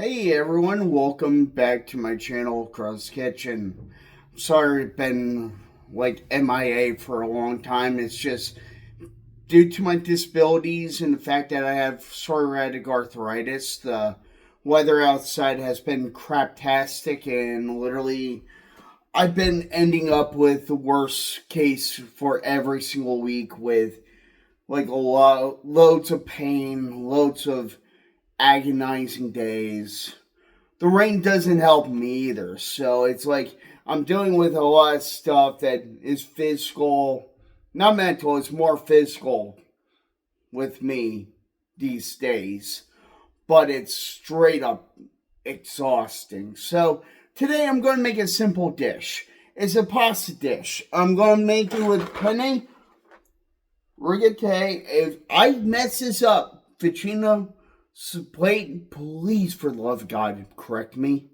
Hey everyone, welcome back to my channel, Crow's Kitchen. Sorry I've been MIA for a long time. It's just due to my disabilities and the fact that I have psoriatic arthritis. The weather outside has been craptastic, and literally I've been ending up with the worst case for every single week with loads of pain, loads of agonizing days. The rain doesn't help me either, so it's like I'm dealing with a lot of stuff that is physical, not mental, it's more physical with me these days, but it's straight up exhausting. So today I'm going to make a simple dish. It's a pasta dish. I'm going to make it with penne, rigatoni. If I mess this up, Ficino, please, for the love of God, correct me.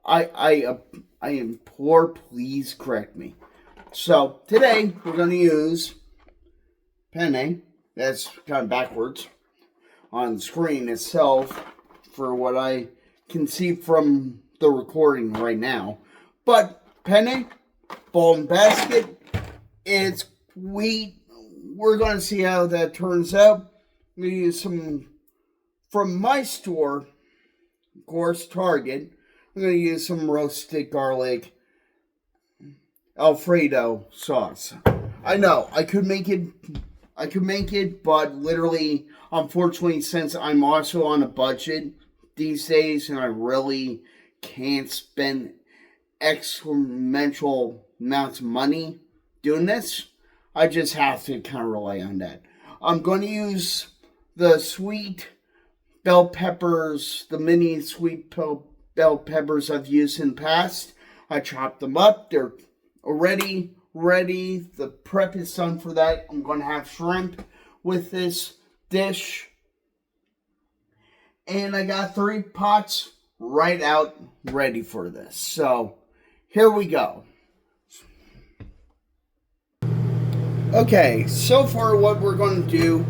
I implore, please correct me. So today we're going to use penne. That's kind of backwards on the screen itself for what I can see from the recording right now. But penne, ball and basket. It's wheat. We're going to see how that turns out. I'm going to use some from my store, of course, Target. I'm going to use some roasted garlic Alfredo sauce. I know, I could make it, but literally, unfortunately, since I'm also on a budget these days and I really can't spend exponential amounts of money doing this, I just have to kind of rely on that. I'm going to use the sweet bell peppers, the mini sweet bell peppers I've used in the past. I chopped them up. They're already ready. The prep is done for that. I'm going to have shrimp with this dish. And I got 3 pots right out ready for this. So here we go. Okay, so far what we're going to do,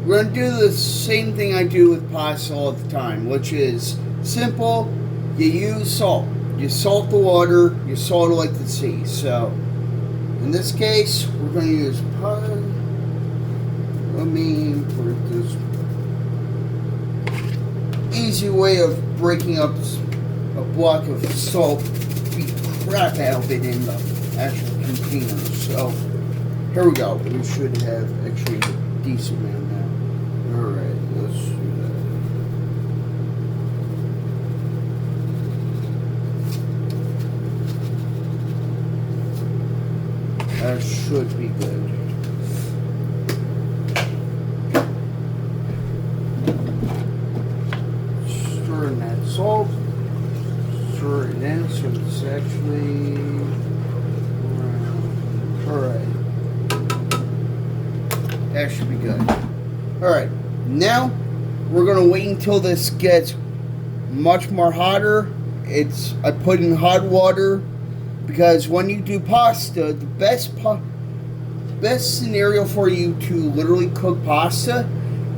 we're going to do the same thing I do with pasta all the time, which is simple. You use salt. You salt the water. You salt it like the sea. So, in this case, we're going to use let me put this easy way of breaking up a block of salt. Beat crap out of it in the actual container. So, here we go. We should have actually a decent amount now. Alright, let's do that. That should be good. Stir in that salt. Stir it in so it's actually alright. That should be good. Alright, now we're going to wait until this gets much more hotter. I put in hot water because when you do pasta, the best scenario for you to literally cook pasta,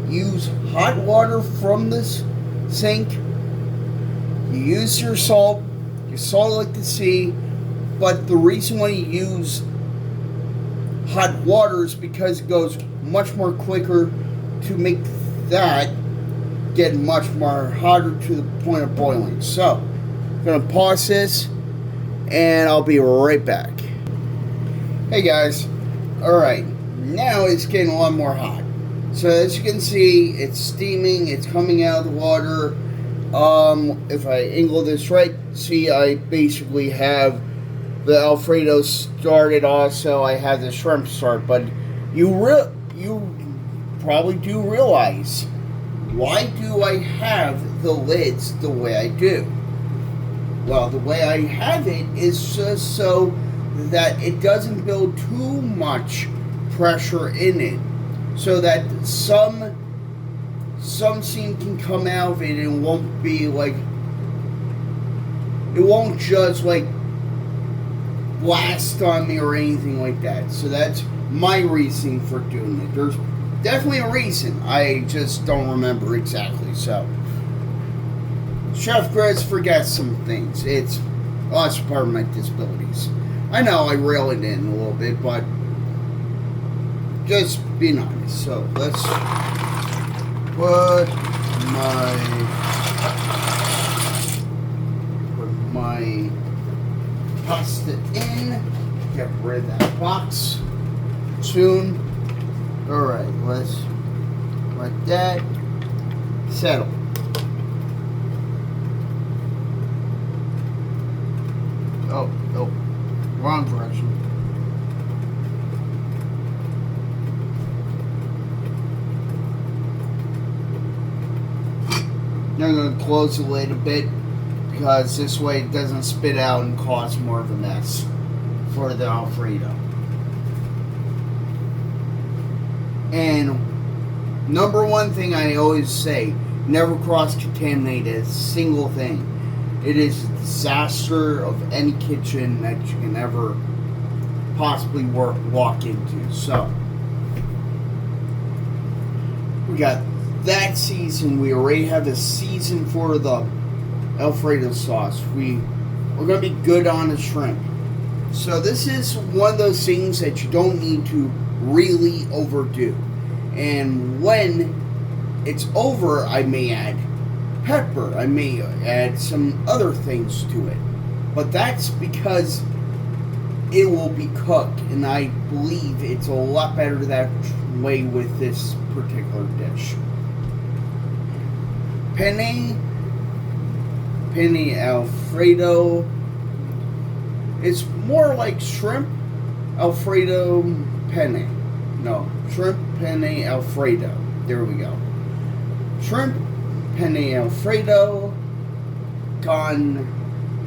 use hot water from this sink. You use your salt. You salt like the sea. But the reason why you use hot water is because it goes much more quicker to make that get much more hotter to the point of boiling. So, I'm going to pause this and I'll be right back. Hey guys, alright, now it's getting a lot more hot. So as you can see, it's steaming, it's coming out of the water. If I angle this right, see I basically have the Alfredo started also, I have the shrimp start, but you probably do realize, why do I have the lids the way I do? Well, the way I have it is just so that it doesn't build too much pressure in it, so that some steam can come out of it and won't be like, it won't just like blast on me or anything like that. So that's my reasoning for doing it. There's definitely a reason. I just don't remember exactly. So Chef Chris forgets some things. It's also part of my disabilities. I know I rail it in a little bit, but just being honest. So let's put my pasta in. Get rid of that box soon. Alright, let's let that settle. Oh, wrong direction. Now I'm going to close the lid a bit because this way it doesn't spit out and cause more of a mess for the Alfredo. And number one thing I always say, never cross-contaminate a single thing. It is a disaster of any kitchen that you can ever possibly walk into. So, we got that season. We already have a season for the Alfredo sauce. We're going to be good on the shrimp. So this is one of those things that you don't need to really overdo. And when it's over, I may add pepper. I may add some other things to it. But that's because it will be cooked. And I believe it's a lot better that way with this particular dish. Penne Alfredo. It's more like shrimp Alfredo penne. No, shrimp penne Alfredo. There we go. Shrimp penne Alfredo, gone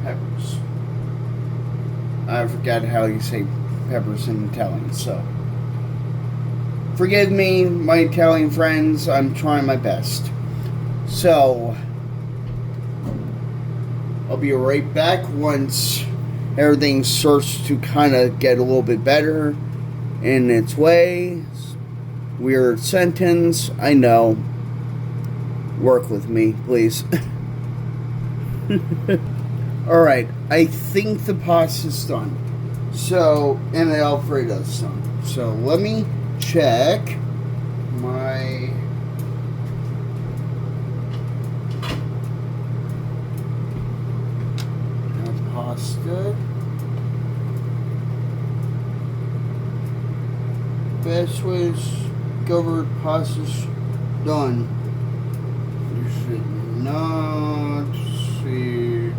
peppers. I forgot how you say peppers in Italian, so forgive me, my Italian friends. I'm trying my best. So I'll be right back once everything starts to kind of get a little bit better in its way. Weird sentence, I know. Work with me, please. Alright, I think the pasta's done. So, and the Alfredo's done. So, let me check my pasta. Best way to discover pasta's done. You should not see.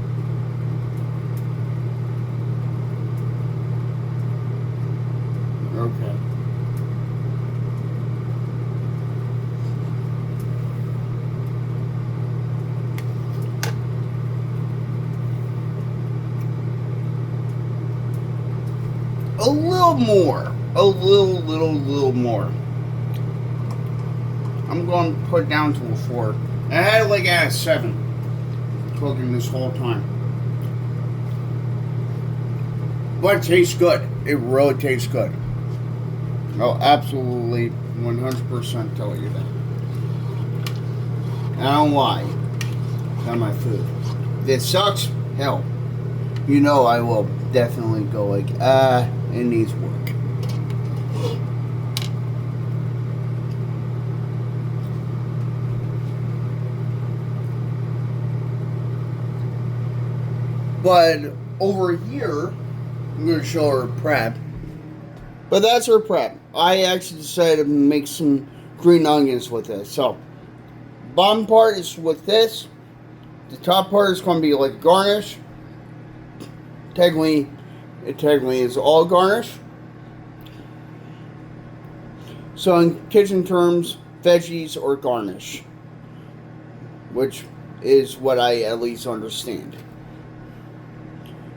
Okay. A little more. A little more. I'm going to put it down to a 4. I had it like at a 7. Cooking this whole time. But it tastes good. It really tastes good. I'll absolutely 100% tell you that. I don't lie. On my food. If it sucks, hell. You know I will definitely go like, it needs work. But over here, I'm going to show her prep. But that's her prep. I actually decided to make some green onions with this. So, bottom part is with this. The top part is going to be like garnish. Technically, it is all garnish. So in kitchen terms, veggies or garnish. Which is what I at least understand.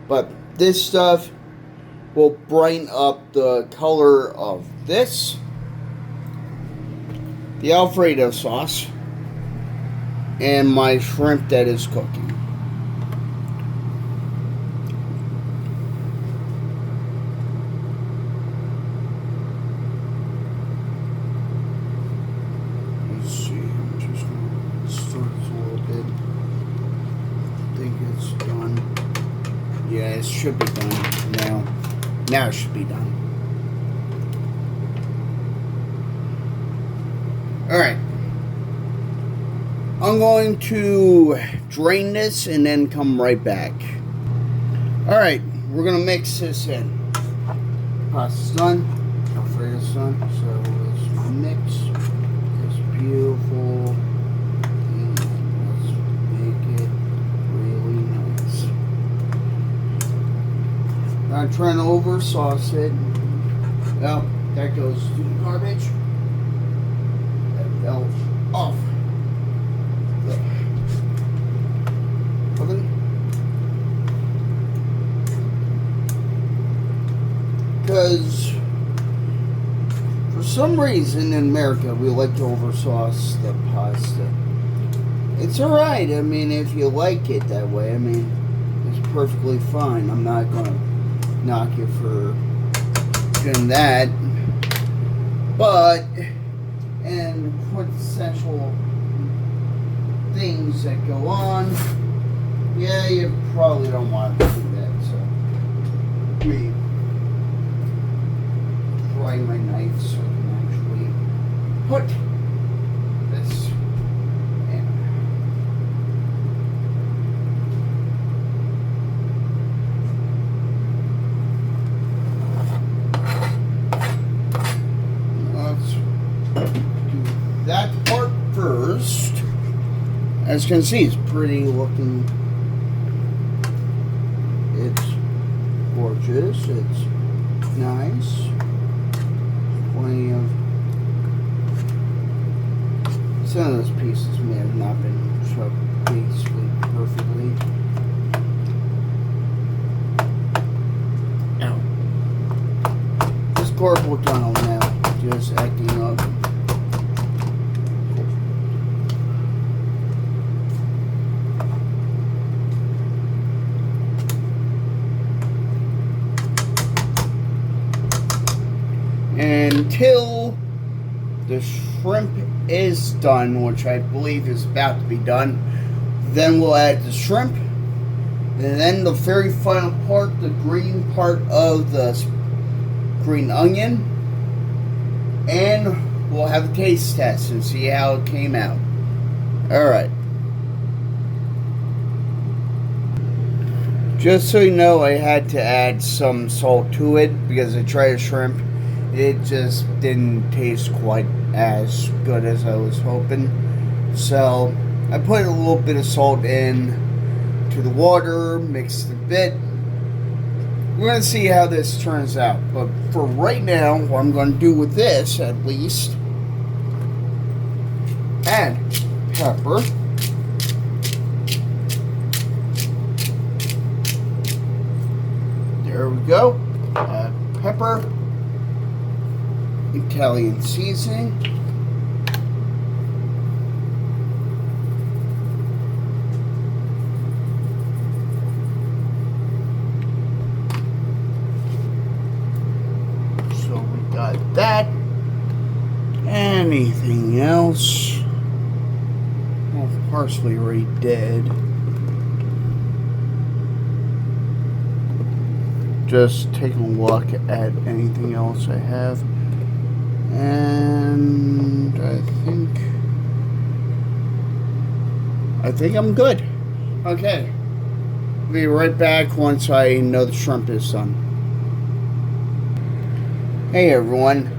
But this stuff will brighten up the color of this. The Alfredo sauce. And my shrimp that is cooking. it should be done now. Now it should be done. Alright. I'm going to drain this and then come right back. Alright, we're going to mix this in. Pasta's done. Alfredo's done. So let's mix this beautiful thing. Let's make it really nice. Not trying to over sauce it. Well, that goes to the garbage. That fell off. Because for some reason in America we like to oversauce the pasta. It's alright, I mean, if you like it that way, I mean, it's perfectly fine. I'm not gonna knock you for doing that. But, and quintessential things that go on, yeah, you probably don't want to do that, so we dry my knife so I can actually put this in. Let's do that part first. As you can see, it's pretty looking. It's gorgeous. It's nice. Plenty of. Some of those pieces may have not been chopped basically perfectly. Ow. This carpal tunnel now just acting up. Until the shrimp is done, which I believe is about to be done, then we'll add the shrimp, and then the very final part, the green part of the green onion, and we'll have a taste test and see how it came out. Alright. Just so you know, I had to add some salt to it because I tried a shrimp. It just didn't taste quite as good as I was hoping. So I put a little bit of salt in to the water, mixed a bit. We're going to see how this turns out. But for right now, what I'm going to do with this, at least, add pepper. There we go. Add pepper. Italian seasoning. So we got that. Anything else? Well, parsley already dead. Just taking a look at anything else I have. And I think I'm good. Okay. I'll be right back once I know the shrimp is done. Hey everyone.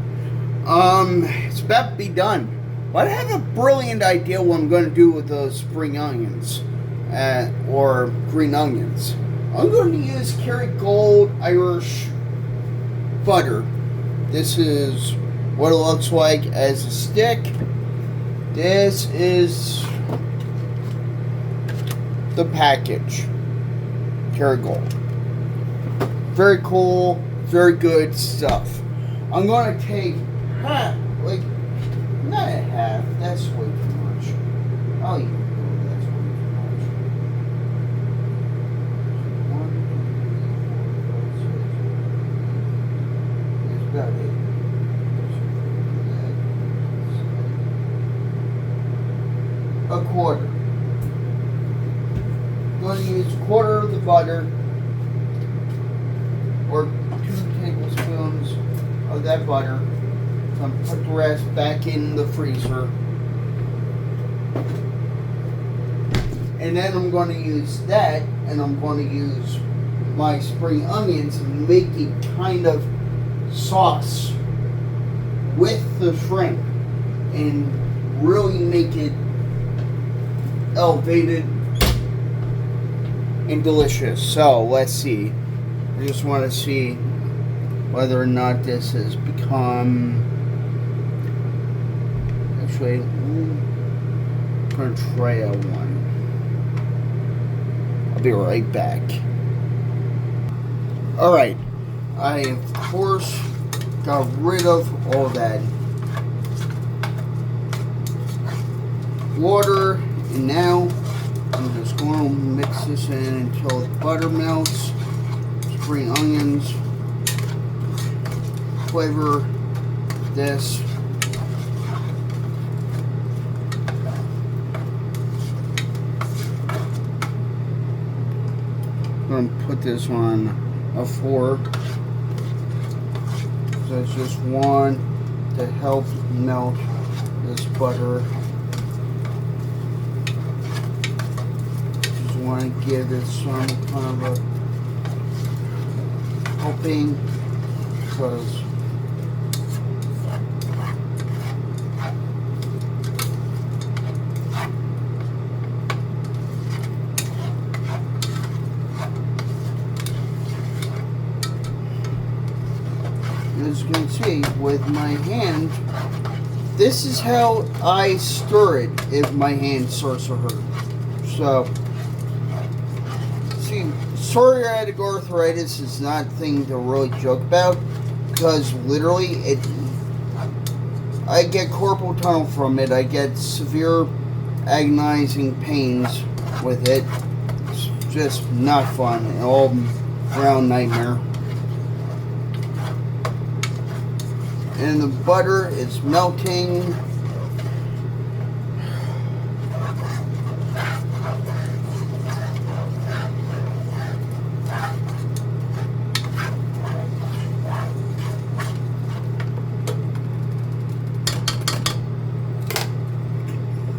It's about to be done. But I have a brilliant idea what I'm going to do with those spring onions. Or green onions. I'm going to use Kerrygold Irish butter. This is what it looks like as a stick. This is the package. Kerrygold. Very cool, very good stuff. I'm going to take half, like, not a half, that's way too much. I'll even go, that's way too much. 1, 2, 3, 4, 5, 6. That's about it. A quarter. I'm going to use a quarter of the butter or 2 tablespoons of that butter. So I'm going to put the rest back in the freezer. And then I'm going to use that, and I'm going to use my spring onions and make a kind of sauce with the shrimp and really make it elevated and delicious. So let's see. I just want to see whether or not this has become. Actually, I'm going to try out one. I'll be right back. Alright, I of course got rid of all that water, and now I'm just going to mix this in until the butter melts. Spring onions, flavor this. I'm going to put this on a fork. So it's just one to help melt this butter. Just want to give it some kind of a helping, because as you can see with my hand, this is how I stir it if my hand starts to hurt. So, see, psoriatic arthritis is not a thing to really joke about, because literally I get carpal tunnel from it. I get severe agonizing pains with it. It's just not fun. An all around nightmare. And the butter is melting.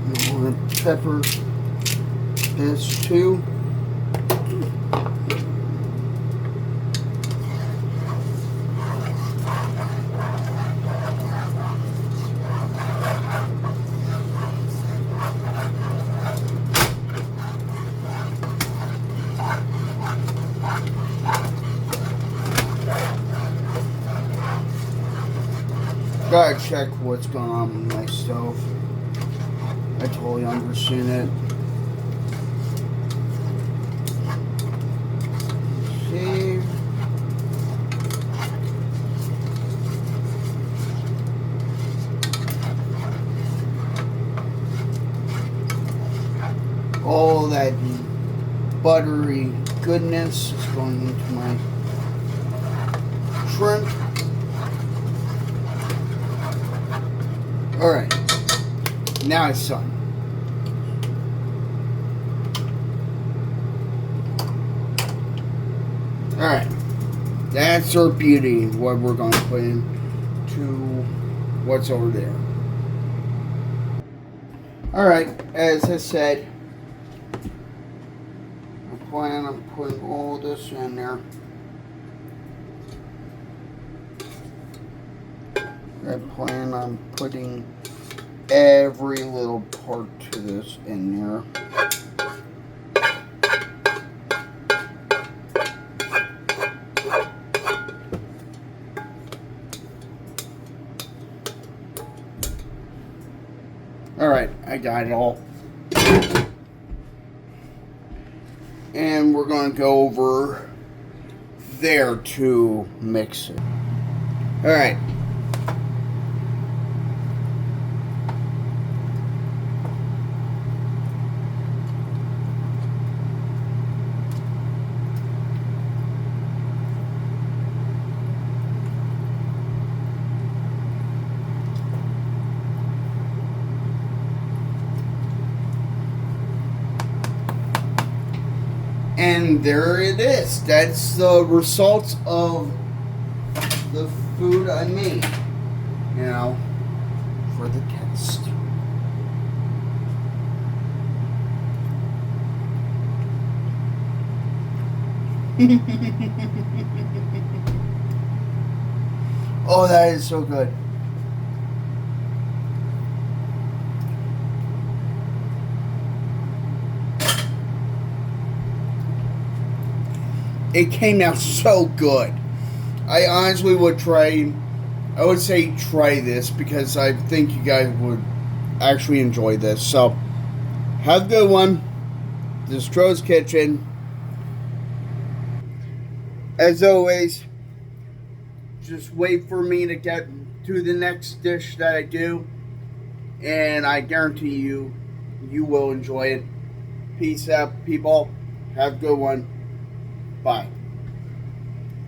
I'm going to pepper this too. Gotta check what's going on with my stove. I totally understand it. See. All that buttery goodness is going into my shrimp. Alright, now it's done. Alright, that's our beauty, what we're going to put into what's over there. Alright, as I said, I plan on putting all this in there. I plan on putting every little part to this in there. Alright, I got it all. And we're going to go over there to mix it. Alright. And there it is. That's the results of the food I made, you know, for the test. Oh, that is so good. It came out so good. I honestly would I would say try this because I think you guys would actually enjoy this. So, have a good one. This is Crow's Kitchen. As always, just wait for me to get to the next dish that I do, and I guarantee you, you will enjoy it. Peace out, people. Have a good one. Bye.